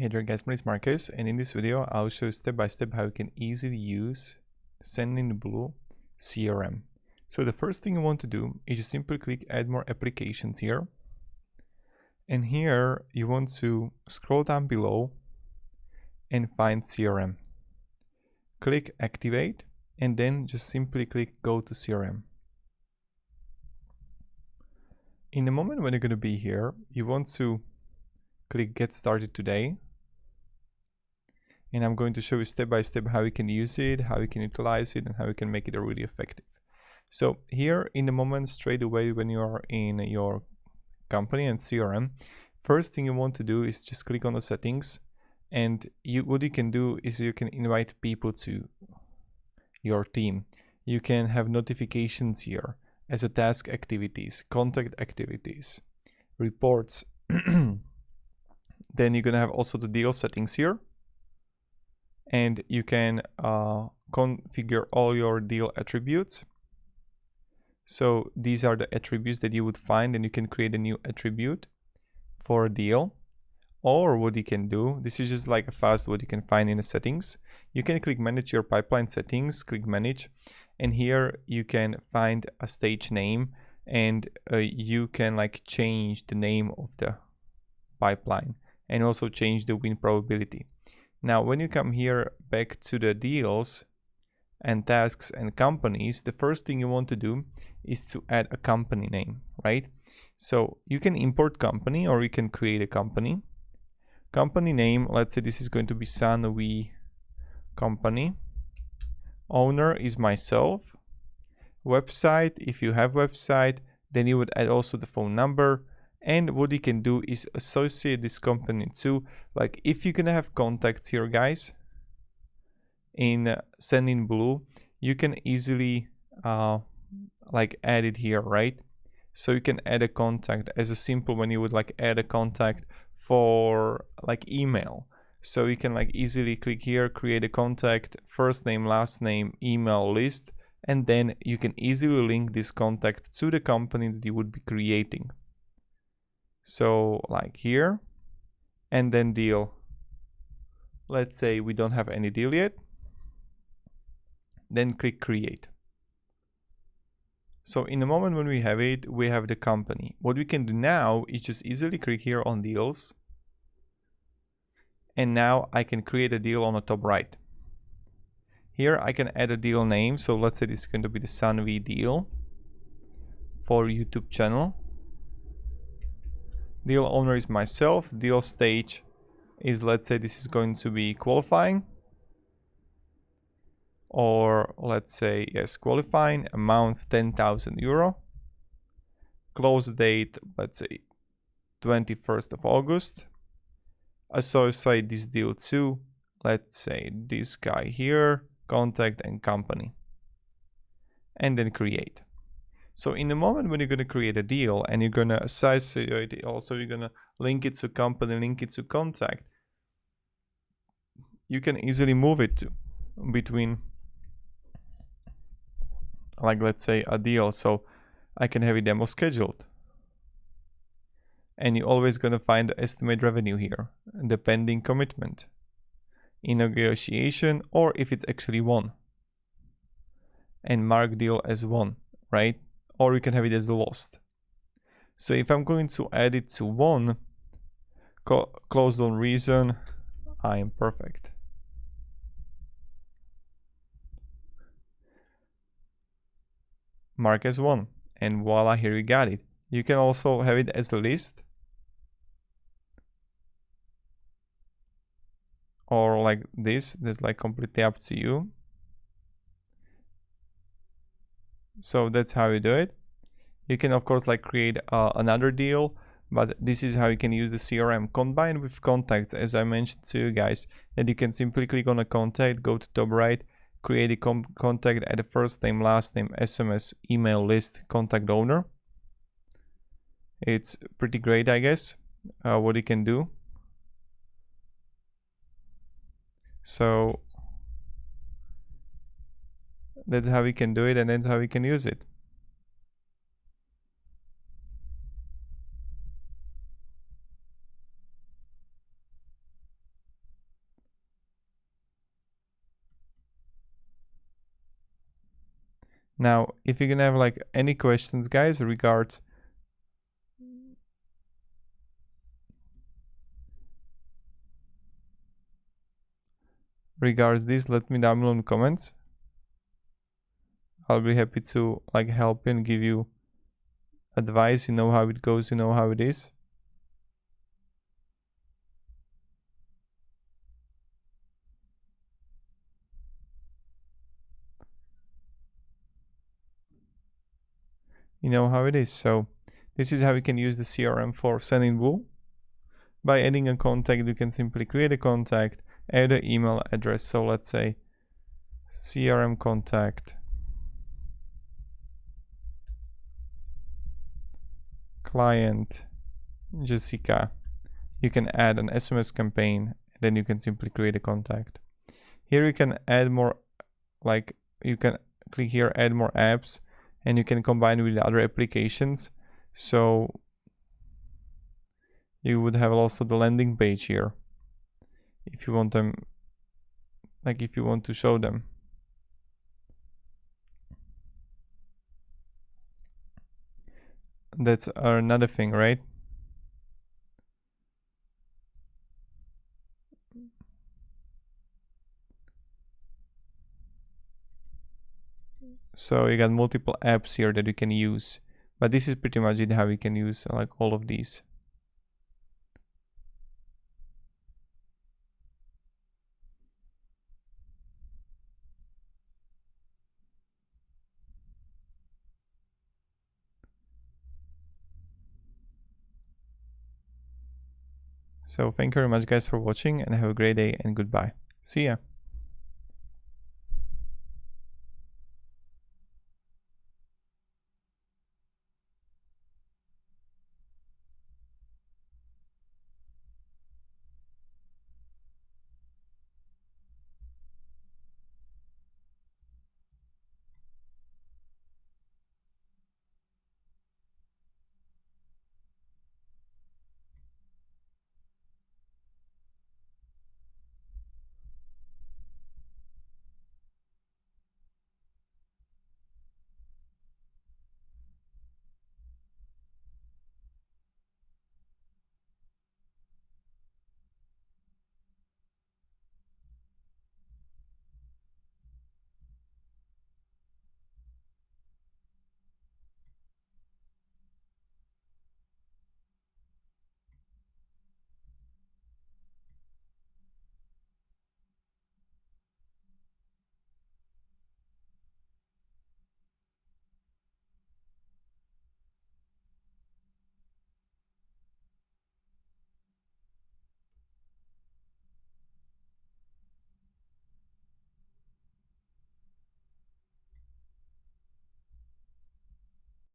Hey there guys, my name is Marcus, and in this video I'll show you step by step how you can easily use Sendinblue CRM. So the first thing you want to do is just simply click add more applications here, and here you want to scroll down below and find CRM. Click activate and then just simply click go to CRM. In the moment when you're going to be here, you want to click get started today. And I'm going to show you step by step how you can use it, how you can utilize it, and how you can make it really effective. So here in the moment, straight away when you are in your company and CRM, first thing you want to do is just click on the settings, and what you can do is you can invite people to your team. You can have notifications here as a task activities, contact activities, reports. Then you're gonna have also the deal settings here. And you can configure all your deal attributes. So these are the attributes that you would find, and you can create a new attribute for a deal. Or what you can do, this is just like a fast what you can find in the settings. You can click manage your pipeline settings, click manage, and here you can find a stage name, and you can like change the name of the pipeline and also change the win probability. Now, when you come here back to the deals and tasks and companies, the first thing you want to do is to add a company name, right? So you can import company or you can create a company. Company name, let's say this is going to be Sunvi company. Owner is myself. Website, if you have website, then you would add also the phone number. And what you can do is associate this company to, like if you're gonna have contacts here, guys, in Sendinblue, you can easily like add it here, right? So you can add a contact as a simple when you would like add a contact for like email. So you can like easily click here, create a contact, first name, last name, email list, and then you can easily link this contact to the company that you would be creating. So like here, and then deal. Let's say we don't have any deal yet. Then click create. So in the moment when we have it, we have the company. What we can do now is just easily click here on deals. And now I can create a deal on the top right. Here I can add a deal name. So let's say this is going to be the Sunvi deal for YouTube channel. Deal owner is myself. Deal stage is, let's say this is going to be qualifying. Or let's say, yes, qualifying. Amount 10,000 euro. Close date, let's say 21st of August. Associate this deal to, let's say this guy here, contact and company. And then create. So in the moment when you're going to create a deal and you're going to associate it, also you're going to link it to company, link it to contact, you can easily move it to between, like let's say a deal. So I can have a demo scheduled. And you're always going to find the estimate revenue here, the pending commitment, in negotiation, or if it's actually won. And mark deal as won, right? Or you can have it as lost. So if I'm going to add it to won, closed on reason, I am perfect. Mark as won, and voila, here you got it. You can also have it as a list, or like this. That's like completely up to you. So that's how you do it. You can of course like create another deal, but this is how you can use the CRM combined with contacts, as I mentioned to you guys, that you can simply click on a contact, go to top right, create a contact, add a first name, last name, SMS, email list, contact owner. It's pretty great, I guess, what you can do. So that's how we can do it, and that's how we can use it. Now, if you're gonna have like any questions, guys, regards this, let me down below in the comments. I'll be happy to like help you and give you advice. You know how it goes, you know how it is. You know how it is. So this is how you can use the CRM for Sendinblue. By adding a contact, you can simply create a contact, add an email address. So let's say CRM contact, client Jessica. You can add an SMS campaign, and then you can simply create a contact. Here you can add more, like you can click here, add more apps, and you can combine with other applications. So you would have also the landing page here if you want them, like if you want to show them. That's another thing, right? So you got multiple apps here that you can use, but this is pretty much it, how you can use like all of these. So thank you very much guys for watching, and have a great day and goodbye. See ya.